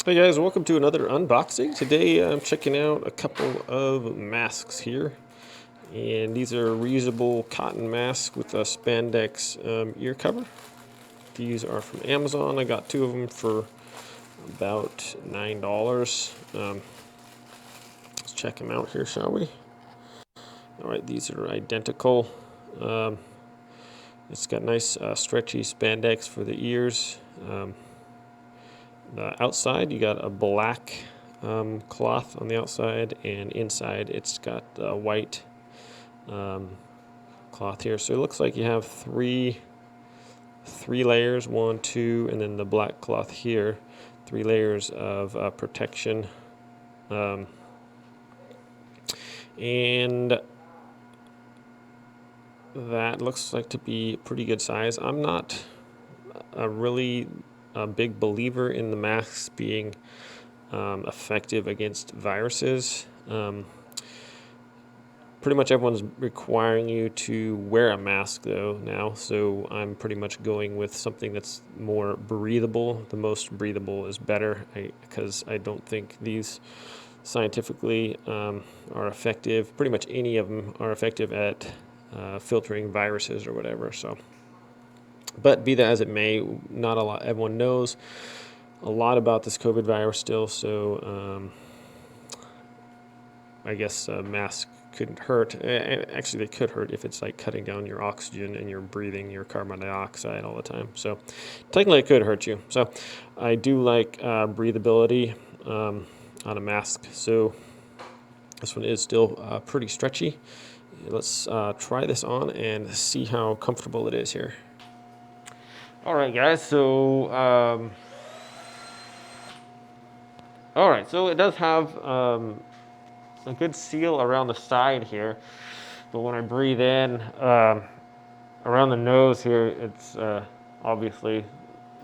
Hey guys, welcome to another unboxing. Today I'm checking out a couple of masks here. And these are reusable cotton masks with a spandex ear cover. These are from Amazon. I got two of them for about $9. Let's check them out here, shall we? Alright, these are identical. It's got nice stretchy spandex for the ears. The outside, you got a black cloth on the outside, and inside it's got a white cloth here. So it looks like you have three layers, 1, 2, and then the black cloth here. 3 layers of protection, and that looks like to be a pretty good size. I'm not a big believer in the masks being effective against viruses. Pretty much everyone's requiring you to wear a mask though now, so I'm pretty much going with something that's more breathable. The most breathable is better, because I don't think these scientifically are effective. Pretty much any of them are effective at filtering viruses or whatever. So, but be that as it may, not a lot. Everyone knows a lot about this COVID virus still, so I guess a mask couldn't hurt. Actually, they could hurt if it's like cutting down your oxygen and you're breathing your carbon dioxide all the time. So technically it could hurt you. So I do like breathability on a mask. So this one is still pretty stretchy. Let's try this on and see how comfortable it is here. All right, guys, so all right, so it does have a good seal around the side here, but when I breathe in around the nose here, it's obviously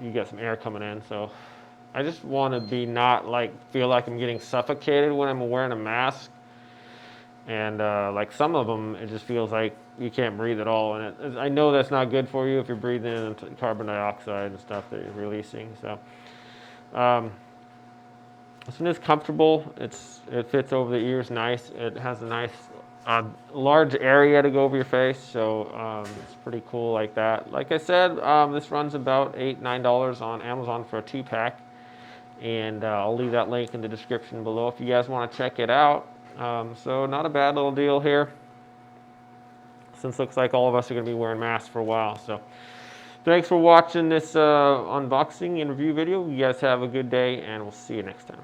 you get some air coming in. So I just want to be not feel like I'm getting suffocated when I'm wearing a mask. And like some of them, it just feels like you can't breathe at all. And I know that's not good for you if you're breathing in carbon dioxide and stuff that you're releasing. So this one is comfortable. It fits over the ears nice. It has a nice large area to go over your face, so it's pretty cool like that. Like I said, this runs about $8, $9 on Amazon for a 2-pack, and I'll leave that link in the description below if you guys want to check it out. So not a bad little deal here, since looks like all of us are going to be wearing masks for a while. So thanks for watching this unboxing and review video. You guys have a good day, and we'll see you next time.